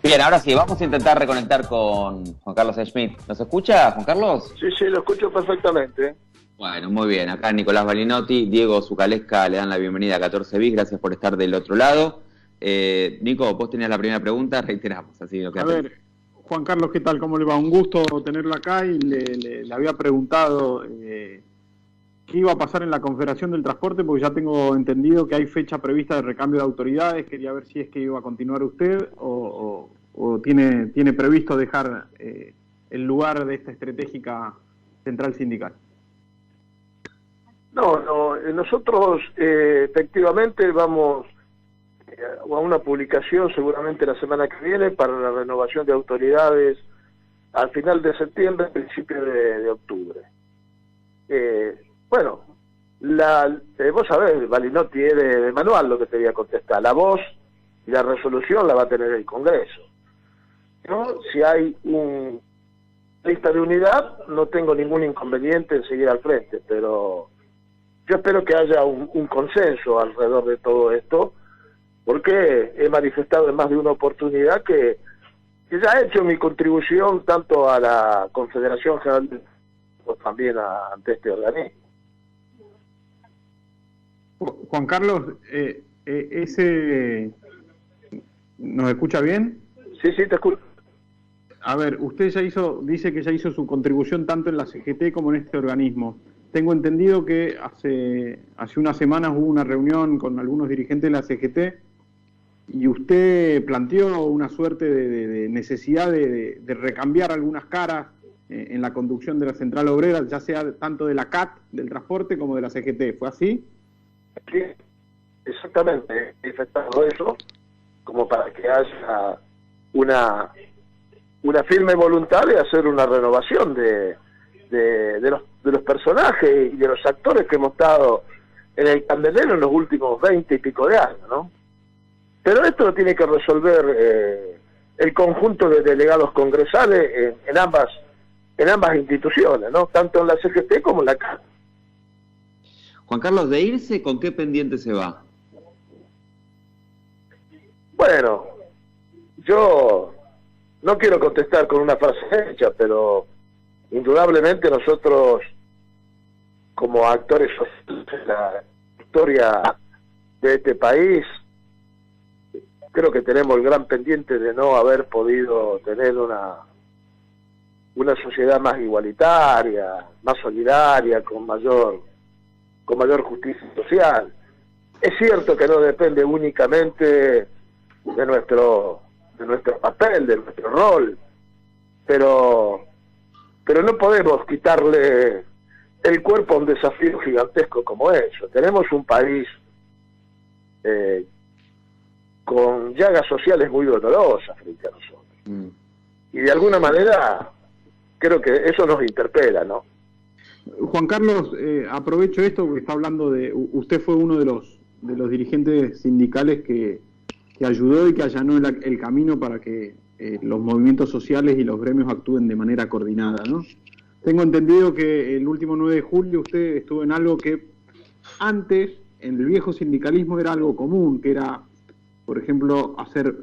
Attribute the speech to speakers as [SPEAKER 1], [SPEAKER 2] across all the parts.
[SPEAKER 1] Bien, ahora sí, vamos a intentar reconectar con Juan Carlos Schmitt. ¿Nos escucha, Juan Carlos?
[SPEAKER 2] Sí, sí, lo escucho perfectamente.
[SPEAKER 1] Bueno, muy bien. Acá Nicolás Balinotti, Diego Zucalesca le dan la bienvenida a 14 bis. Gracias por estar del otro lado. Nico, vos tenías la primera pregunta, reiteramos. Así lo que
[SPEAKER 3] A ver, Juan Carlos, ¿qué tal? ¿Cómo le va? Un gusto tenerlo acá y le había preguntado qué iba a pasar en la Confederación del Transporte, porque ya tengo entendido que hay fecha prevista de recambio de autoridades. Quería ver si es que iba a continuar usted o tiene previsto dejar el lugar de esta estratégica central sindical.
[SPEAKER 2] No, nosotros efectivamente vamos a una publicación seguramente la semana que viene para la renovación de autoridades al final de septiembre, principio de octubre. Bueno, vos sabés, Balinotti, es de manual lo que te voy a contestar. La voz y la resolución la va a tener el Congreso. Yo, si hay una lista de unidad, no tengo ningún inconveniente en seguir al frente, pero yo espero que haya un consenso alrededor de todo esto, porque he manifestado en más de una oportunidad que ya he hecho mi contribución tanto a la Confederación General como también ante este organismo.
[SPEAKER 3] Juan Carlos, ¿nos escucha bien?
[SPEAKER 2] Sí, te escucho.
[SPEAKER 3] A ver, usted dice que ya hizo su contribución tanto en la CGT como en este organismo. Tengo entendido que hace unas semanas hubo una reunión con algunos dirigentes de la CGT y usted planteó una suerte de necesidad de recambiar algunas caras en la conducción de la central obrera, ya sea tanto de la CAT, del transporte, como de la CGT. ¿Fue así?
[SPEAKER 2] Sí, exactamente. He efectuado eso como para que haya una firme voluntad de hacer una renovación de los personajes y de los actores que hemos estado en el candelero en los últimos 20 y pico de años, ¿no? Pero esto lo tiene que resolver el conjunto de delegados congresales en ambas instituciones, ¿no? Tanto en la CGT como en la CAT.
[SPEAKER 1] Juan Carlos, de irse, ¿con qué pendiente se va?
[SPEAKER 2] Bueno, yo no quiero contestar con una frase hecha, pero indudablemente nosotros, como actores sociales de la historia de este país, creo que tenemos el gran pendiente de no haber podido tener una sociedad más igualitaria, más solidaria, con mayor justicia social. Es cierto que no depende únicamente de nuestro papel, de nuestro rol, pero no podemos quitarle el cuerpo a un desafío gigantesco como eso. Tenemos un país con llagas sociales muy dolorosas frente a nosotros. Y de alguna manera creo que eso nos interpela, ¿no?
[SPEAKER 3] Juan Carlos, aprovecho esto porque está hablando usted fue uno de los dirigentes sindicales que ayudó y que allanó el camino para que los movimientos sociales y los gremios actúen de manera coordinada, ¿no? Tengo entendido que el último 9 de julio usted estuvo en algo que antes, en el viejo sindicalismo, era algo común, que era, por ejemplo, hacer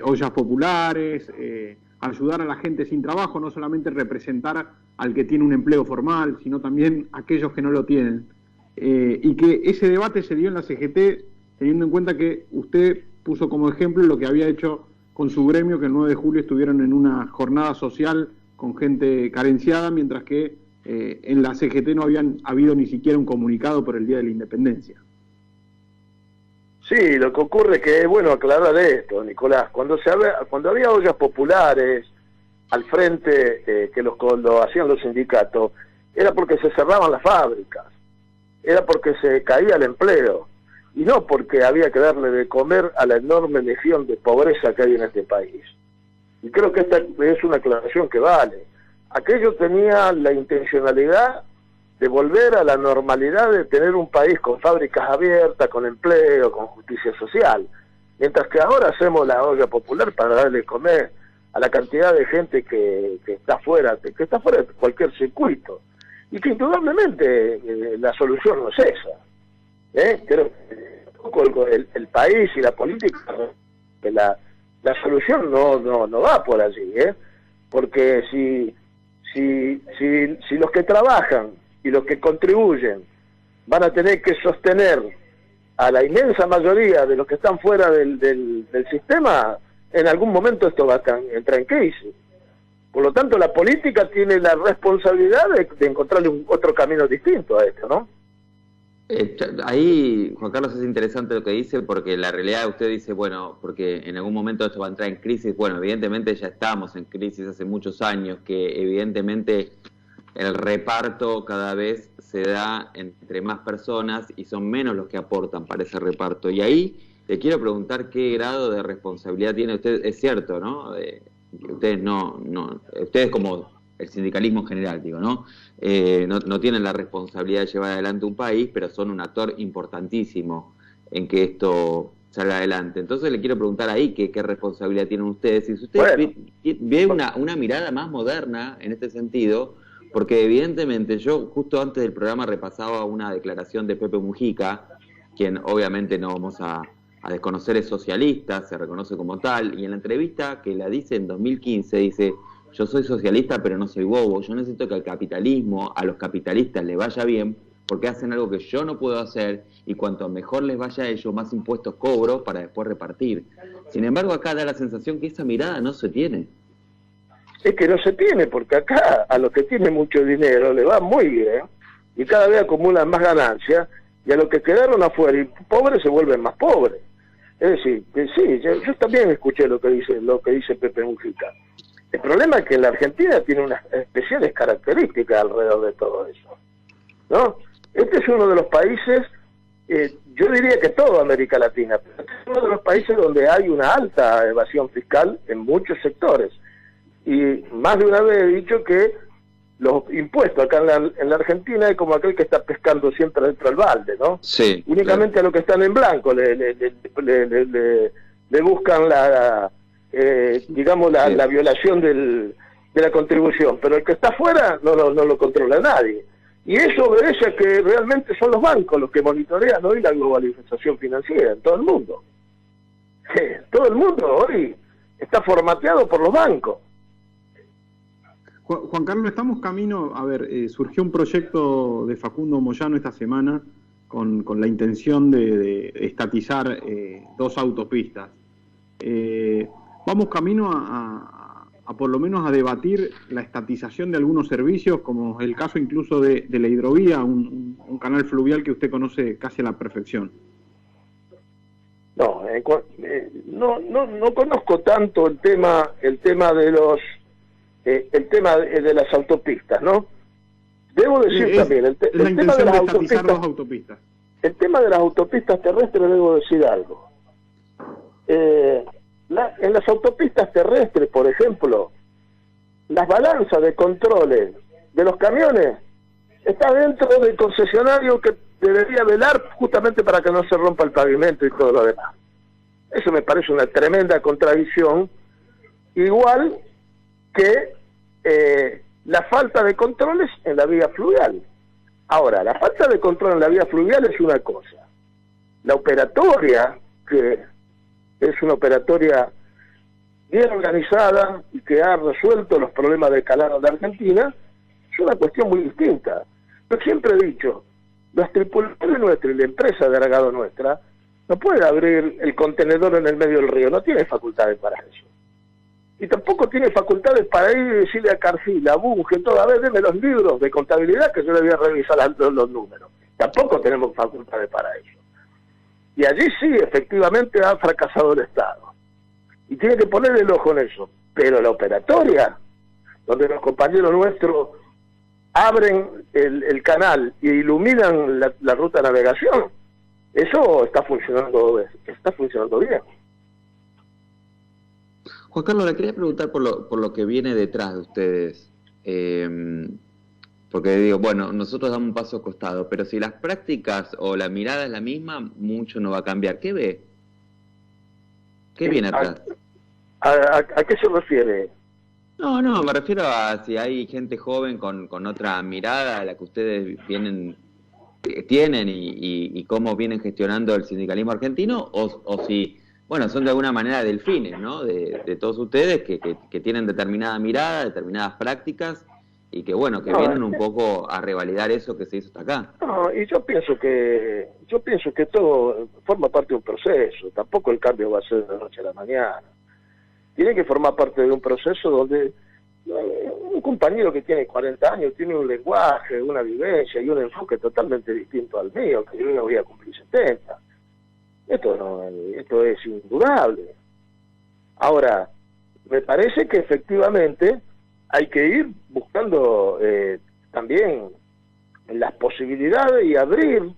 [SPEAKER 3] ollas populares, ayudar a la gente sin trabajo, no solamente representar al que tiene un empleo formal, sino también a aquellos que no lo tienen. Y que ese debate se dio en la CGT, teniendo en cuenta que usted puso como ejemplo lo que había hecho con su gremio, que el 9 de julio estuvieron en una jornada social con gente carenciada, mientras que en la CGT no habían habido ni siquiera un comunicado por el Día de la Independencia.
[SPEAKER 2] Sí, lo que ocurre es que es bueno aclarar esto, Nicolás. Cuando había ollas populares al frente que lo hacían los sindicatos, era porque se cerraban las fábricas, era porque se caía el empleo, y no porque había que darle de comer a la enorme legión de pobreza que hay en este país. Y creo que esta es una aclaración que vale. Aquello tenía la intencionalidad de volver a la normalidad de tener un país con fábricas abiertas, con empleo, con justicia social. Mientras que ahora hacemos la olla popular para darle de comer a la cantidad de gente que está fuera de cualquier circuito. Y que indudablemente la solución no es esa. Creo que el país y la política La solución no va por allí, porque si los que trabajan y los que contribuyen van a tener que sostener a la inmensa mayoría de los que están fuera del sistema, en algún momento esto va a entrar en crisis. Por lo tanto, la política tiene la responsabilidad de encontrarle otro camino distinto a esto, ¿no?
[SPEAKER 1] Ahí, Juan Carlos, es interesante lo que dice, porque la realidad usted dice, bueno, porque en algún momento esto va a entrar en crisis. Bueno, evidentemente ya estamos en crisis hace muchos años, que evidentemente el reparto cada vez se da entre más personas y son menos los que aportan para ese reparto. Y ahí le quiero preguntar qué grado de responsabilidad tiene usted. Es cierto, ¿no? Ustedes ustedes como el sindicalismo en general, digo, ¿no? No tienen la responsabilidad de llevar adelante un país, pero son un actor importantísimo en que esto salga adelante. Entonces le quiero preguntar ahí qué responsabilidad tienen ustedes. Y si ustedes ve una mirada más moderna en este sentido, porque evidentemente yo justo antes del programa repasaba una declaración de Pepe Mujica, quien obviamente no vamos a desconocer, es socialista, se reconoce como tal, y en la entrevista que la dice en 2015 dice: yo soy socialista pero no soy bobo, yo necesito que al capitalismo, a los capitalistas les vaya bien, porque hacen algo que yo no puedo hacer, y cuanto mejor les vaya a ellos, más impuestos cobro para después repartir. Sin embargo, acá da la sensación que esa mirada no se tiene.
[SPEAKER 2] Es que no se tiene, porque acá a los que tienen mucho dinero le va muy bien, y cada vez acumulan más ganancias, y a los que quedaron afuera y pobres se vuelven más pobres. Es decir, que sí, yo también escuché lo que dice Pepe Mujica. El problema es que la Argentina tiene unas especiales características alrededor de todo eso, ¿no? Este es uno de los países, yo diría que toda América Latina, pero este es uno de los países donde hay una alta evasión fiscal en muchos sectores. Y más de una vez he dicho que los impuestos acá en la Argentina es como aquel que está pescando siempre dentro del balde, ¿no?
[SPEAKER 1] Sí.
[SPEAKER 2] Únicamente a los que están en blanco le buscan la violación de la contribución, pero el que está afuera no lo controla nadie. Y eso obedece a que realmente son los bancos los que monitorean hoy la globalización financiera en todo el mundo. Todo el mundo hoy está formateado por los bancos.
[SPEAKER 3] Juan Carlos, estamos camino, surgió un proyecto de Facundo Moyano esta semana con la intención de estatizar 2 autopistas. Vamos camino a por lo menos a debatir la estatización de algunos servicios, como el caso incluso de la hidrovía, un canal fluvial que usted conoce casi a la perfección.
[SPEAKER 2] No conozco tanto el tema de los de las autopistas, ¿no? Debo decir también el tema de las autopistas. El tema de las autopistas terrestres, debo decir algo. En las autopistas terrestres, por ejemplo, las balanzas de controles de los camiones está dentro del concesionario, que debería velar justamente para que no se rompa el pavimento y todo lo demás. Eso me parece una tremenda contradicción, igual que la falta de controles en la vía fluvial. Ahora, la falta de control en la vía fluvial es una cosa. La operatoria, que es una operatoria bien organizada y que ha resuelto los problemas de calado de Argentina, es una cuestión muy distinta. Yo siempre he dicho, los tripulantes nuestros y la empresa de dragado nuestra no puede abrir el contenedor en el medio del río, no tiene facultades para eso. Y tampoco tiene facultades para ir y decirle a Cargill, a Bunge, toda vez denme los libros de contabilidad que yo le voy a revisar los números. Tampoco tenemos facultades para eso. Y allí sí, efectivamente, ha fracasado el Estado. Y tiene que poner el ojo en eso. Pero la operatoria, donde los compañeros nuestros abren el canal y iluminan la ruta de navegación, eso está funcionando bien.
[SPEAKER 1] Juan Carlos, le quería preguntar por lo que viene detrás de ustedes, porque digo, bueno, nosotros damos un paso al costado, pero si las prácticas o la mirada es la misma, mucho no va a cambiar. ¿Qué ve? ¿Qué viene atrás?
[SPEAKER 2] ¿A qué se refiere?
[SPEAKER 1] No, me refiero a si hay gente joven con otra mirada a la que ustedes tienen y cómo vienen gestionando el sindicalismo argentino, o si bueno, son de alguna manera delfines, ¿no? De todos ustedes que tienen determinada mirada, determinadas prácticas y que, bueno, que vienen un poco a revalidar eso que se hizo hasta acá.
[SPEAKER 2] No, y yo pienso que todo forma parte de un proceso. Tampoco el cambio va a ser de la noche a la mañana. Tiene que formar parte de un proceso donde un compañero que tiene 40 años tiene un lenguaje, una vivencia y un enfoque totalmente distinto al mío, que yo no voy a cumplir 70. Esto es indudable. Ahora, me parece que efectivamente hay que ir buscando también las posibilidades y abrir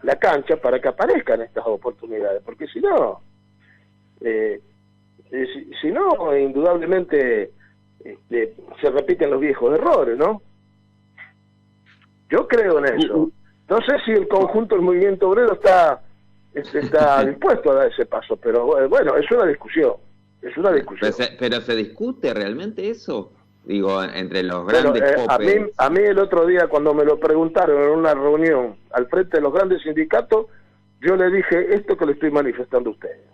[SPEAKER 2] la cancha para que aparezcan estas oportunidades, porque si no, indudablemente se repiten los viejos errores, ¿no? Yo creo en eso. No sé si el conjunto del movimiento obrero está dispuesto a dar ese paso, pero bueno, es una discusión. Es una discusión.
[SPEAKER 1] Pero ¿se discute realmente eso? Digo, entre los grandes
[SPEAKER 2] popes. A mí el otro día, cuando me lo preguntaron en una reunión al frente de los grandes sindicatos, yo le dije esto que le estoy manifestando a ustedes.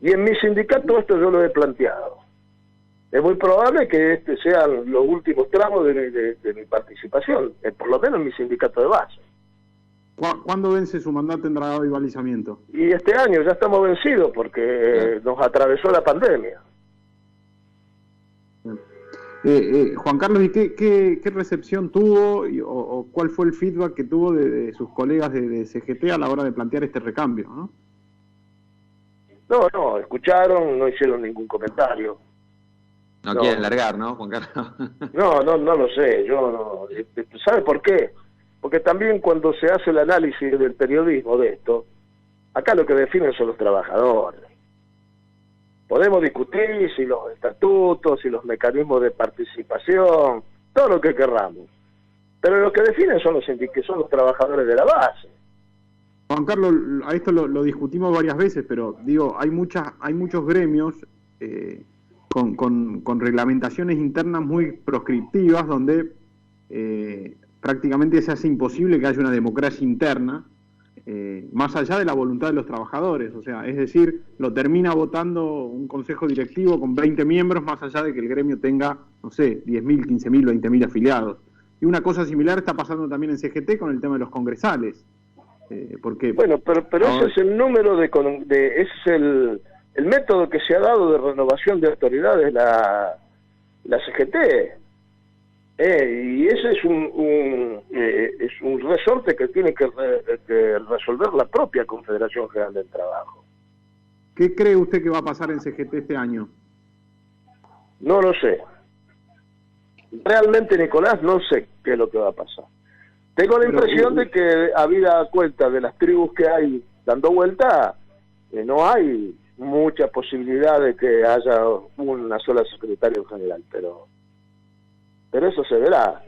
[SPEAKER 2] Y en mi sindicato esto yo lo he planteado. Es muy probable que este sean los últimos tramos de mi participación, por lo menos en mi sindicato de base.
[SPEAKER 3] ¿Cuándo vence su mandato en Dragado y Balizamiento?
[SPEAKER 2] Y este año ya estamos vencidos porque nos atravesó la pandemia.
[SPEAKER 3] Juan Carlos, ¿y qué recepción tuvo o cuál fue el feedback que tuvo de sus colegas de CGT a la hora de plantear este recambio, ¿no?
[SPEAKER 2] No, escucharon, no hicieron ningún comentario.
[SPEAKER 1] No quieren largar, ¿no, Juan Carlos?
[SPEAKER 2] No lo sé, yo no. ¿Sabe por qué? Porque también cuando se hace el análisis del periodismo de esto, acá lo que definen son los trabajadores. Podemos discutir si los estatutos, si los mecanismos de participación, todo lo que querramos. Pero lo que definen son los trabajadores de la base.
[SPEAKER 3] Juan Carlos, a esto lo discutimos varias veces, pero digo, hay muchos gremios con reglamentaciones internas muy proscriptivas donde prácticamente se hace imposible que haya una democracia interna más allá de la voluntad de los trabajadores, o sea, es decir, lo termina votando un consejo directivo con 20 miembros más allá de que el gremio tenga, no sé, 10.000, 15.000, 20.000 afiliados. Y una cosa similar está pasando también en CGT con el tema de los congresales. Porque
[SPEAKER 2] bueno, pero ese es el número ese es el método que se ha dado de renovación de autoridades la CGT. Y ese es un resorte que tiene que resolver la propia Confederación General del Trabajo.
[SPEAKER 3] ¿Qué cree usted que va a pasar en CGT este año?
[SPEAKER 2] No lo sé. Realmente, Nicolás, no sé qué es lo que va a pasar. Tengo la impresión de que, habida cuenta de las tribus que hay dando vuelta, no hay mucha posibilidad de que haya una sola secretaria general, pero eso se verá.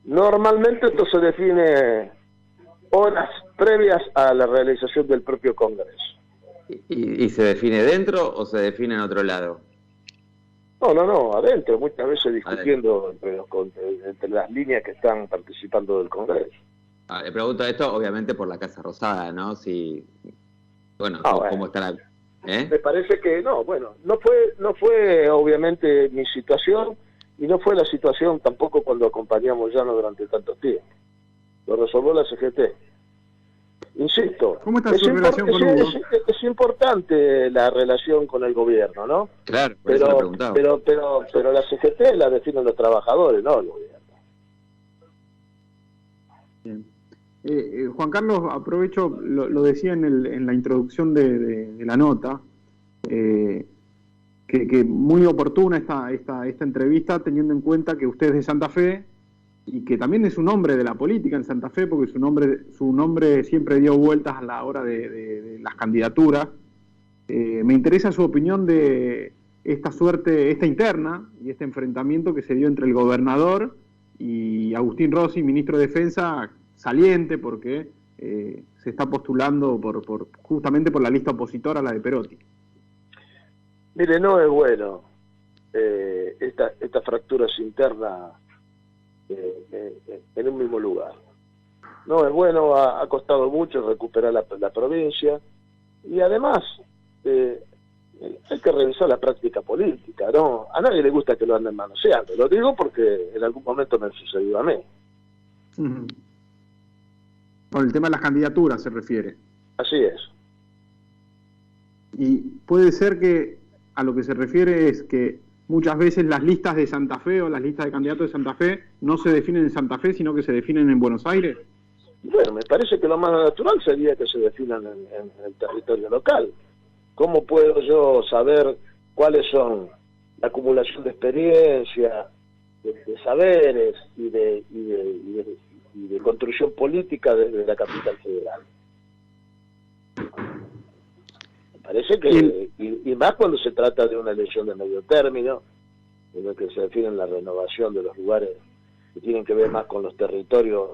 [SPEAKER 2] Normalmente esto se define horas previas a la realización del propio Congreso.
[SPEAKER 1] ¿Y se define dentro o se define en otro lado?
[SPEAKER 2] No, adentro, muchas veces discutiendo entre las líneas que están participando del Congreso.
[SPEAKER 1] Le pregunto esto, obviamente, por la Casa Rosada, ¿no? Si, bueno, ¿cómo estará?
[SPEAKER 2] Me parece que no fue obviamente mi situación, y no fue la situación tampoco cuando acompañamos ya durante tanto tiempo. Lo resolvió la CGT. Insisto,
[SPEAKER 3] ¿cómo está su relación con Hugo?
[SPEAKER 2] Es importante la relación con el gobierno, ¿no?
[SPEAKER 1] Claro, por eso lo preguntaba.
[SPEAKER 2] Pero la CGT la definen los trabajadores, no el gobierno.
[SPEAKER 3] Bien. Juan Carlos, aprovecho, lo decía en la introducción de la nota, que muy oportuna esta entrevista, teniendo en cuenta que usted es de Santa Fe y que también es un hombre de la política en Santa Fe, porque su nombre siempre dio vueltas a la hora de las candidaturas. Me interesa su opinión de esta interna y este enfrentamiento que se dio entre el gobernador y Agustín Rossi, ministro de Defensa, saliente porque se está postulando justamente por la lista opositora a la de Perotti.
[SPEAKER 2] Mire, no es bueno estas fracturas internas en un mismo lugar. No es bueno, ha costado mucho recuperar la provincia. Y además, hay que revisar la práctica política, ¿no? A nadie le gusta que lo anden manoseando. Lo digo porque en algún momento me sucedió a mí.
[SPEAKER 3] Por el tema de las candidaturas se refiere.
[SPEAKER 2] Así es.
[SPEAKER 3] Y puede ser que a lo que se refiere es que muchas veces las listas de Santa Fe o las listas de candidatos de Santa Fe no se definen en Santa Fe, sino que se definen en Buenos Aires.
[SPEAKER 2] Bueno, me parece que lo más natural sería que se definan en el territorio local. ¿Cómo puedo yo saber cuáles son la acumulación de experiencia, de saberes y de construcción política desde la capital federal? Me parece que, y más cuando se trata de una elección de medio término, en la que se define la renovación de los lugares que tienen que ver más con los territorios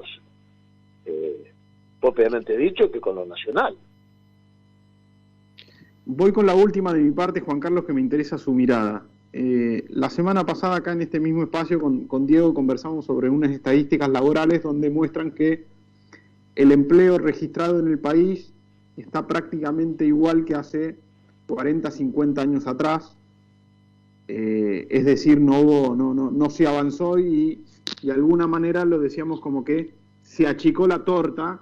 [SPEAKER 2] propiamente dicho que con lo nacional.
[SPEAKER 3] Voy con la última de mi parte, Juan Carlos, que me interesa su mirada. La semana pasada acá en este mismo espacio con Diego conversamos sobre unas estadísticas laborales donde muestran que el empleo registrado en el país está prácticamente igual que hace 40, 50 años atrás. Es decir, no se avanzó y de alguna manera lo decíamos como que se achicó la torta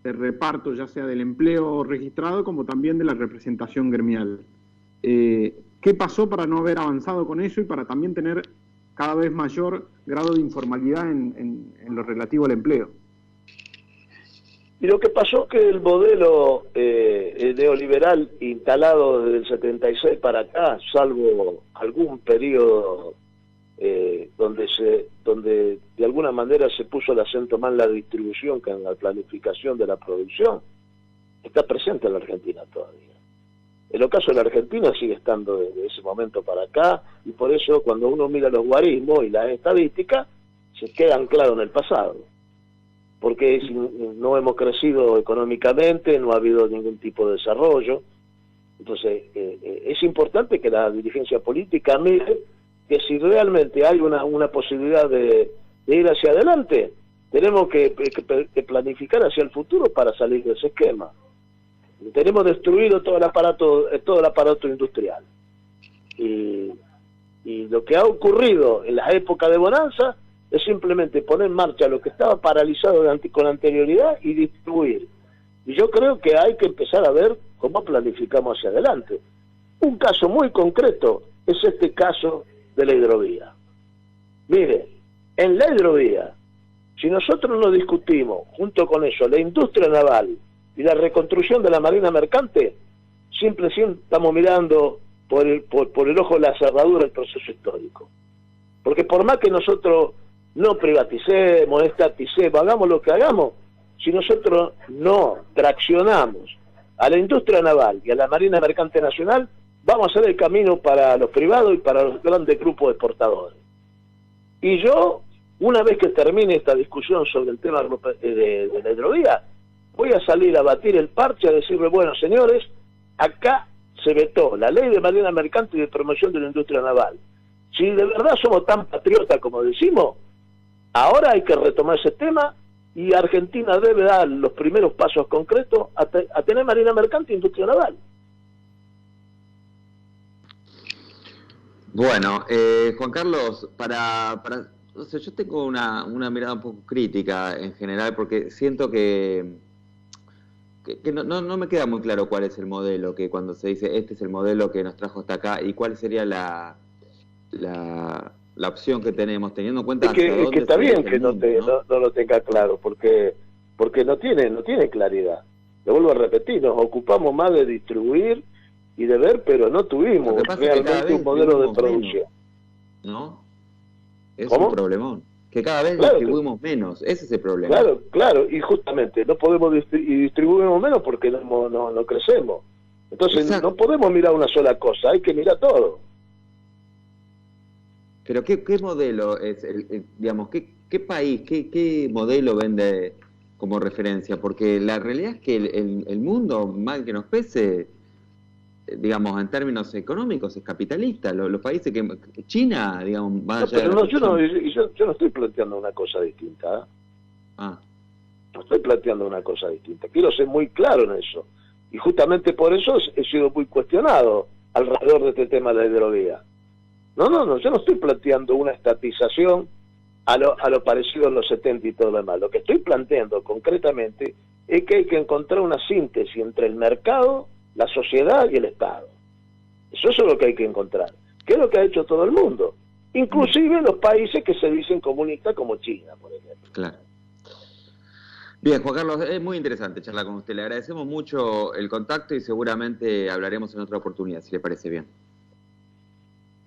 [SPEAKER 3] de reparto, ya sea del empleo registrado como también de la representación gremial. ¿Qué pasó para no haber avanzado con eso y para también tener cada vez mayor grado de informalidad en lo relativo al empleo?
[SPEAKER 2] Y lo que pasó es que el modelo neoliberal instalado desde el 76 para acá, salvo algún periodo donde de alguna manera se puso el acento más en la distribución que en la planificación de la producción, está presente en la Argentina todavía. En el caso de la Argentina sigue estando desde ese momento para acá, y por eso cuando uno mira los guarismos y las estadísticas, se queda anclado en el pasado. Porque no hemos crecido económicamente, no ha habido ningún tipo de desarrollo. Entonces, es importante que la dirigencia política mire que si realmente hay una posibilidad de ir hacia adelante, tenemos que planificar hacia el futuro para salir de ese esquema. Tenemos destruido todo el aparato industrial. Y lo que ha ocurrido en las épocas de bonanza es simplemente poner en marcha lo que estaba paralizado con anterioridad y distribuir. Y yo creo que hay que empezar a ver cómo planificamos hacia adelante. Un caso muy concreto es este caso de la hidrovía. Mire, en la hidrovía, si nosotros no discutimos junto con eso la industria naval y la reconstrucción de la marina mercante, siempre estamos mirando por el ojo de la cerradura el proceso histórico. Porque por más que nosotros no privaticemos, estaticemos, hagamos lo que hagamos, si nosotros no traccionamos a la industria naval y a la marina mercante nacional, vamos a hacer el camino para los privados y para los grandes grupos exportadores. Y yo, una vez que termine esta discusión sobre el tema de la hidrovía, voy a salir a batir el parche, a decirle, bueno, señores, acá se vetó la ley de marina mercante y de promoción de la industria naval. Si de verdad somos tan patriotas como decimos, ahora hay que retomar ese tema y Argentina debe dar los primeros pasos concretos a tener marina mercante e industria naval.
[SPEAKER 1] Bueno, Juan Carlos, no sé, yo tengo una mirada un poco crítica en general porque siento que no me queda muy claro cuál es el modelo, que cuando se dice este es el modelo que nos trajo hasta acá y cuál sería la opción que tenemos, teniendo en cuenta
[SPEAKER 2] es que está bien que no lo tenga claro, porque no tiene claridad. Le vuelvo a repetir, nos ocupamos más de distribuir y de ver, pero no tuvimos realmente un modelo de producción.
[SPEAKER 1] Menos, ¿no? Es un problemón. Que cada vez distribuimos menos, ese es el problema.
[SPEAKER 2] Claro, y justamente no podemos distribuimos menos porque no crecemos. Entonces no podemos mirar una sola cosa, hay que mirar todo.
[SPEAKER 1] Pero ¿qué modelo es, digamos, qué país, qué modelo vende como referencia? Porque la realidad es que el mundo, mal que nos pese, digamos, en términos económicos, es capitalista. Los países que... China, digamos...
[SPEAKER 2] yo no estoy planteando una cosa distinta. No estoy planteando una cosa distinta. Quiero ser muy claro en eso. Y justamente por eso he sido muy cuestionado alrededor de este tema de la hidrovía. No, yo no estoy planteando una estatización a lo parecido en los 70 y todo lo demás. Lo que estoy planteando concretamente es que hay que encontrar una síntesis entre el mercado, la sociedad y el Estado. Eso es lo que hay que encontrar, que es lo que ha hecho todo el mundo, inclusive los países que se dicen comunistas como China, por ejemplo.
[SPEAKER 1] Claro. Bien, Juan Carlos, es muy interesante charlar con usted. Le agradecemos mucho el contacto y seguramente hablaremos en otra oportunidad, si le parece bien.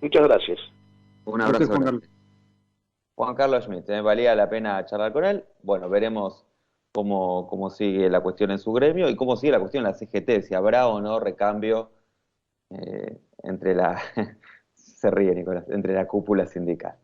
[SPEAKER 2] Muchas gracias.
[SPEAKER 1] Un abrazo.
[SPEAKER 3] Juan Carlos.
[SPEAKER 1] Juan Carlos Schmitt, valía la pena charlar con él. Bueno, veremos cómo sigue la cuestión en su gremio y cómo sigue la cuestión en la CGT, si habrá o no recambio entre la se ríe Nicolás, entre la cúpula sindical.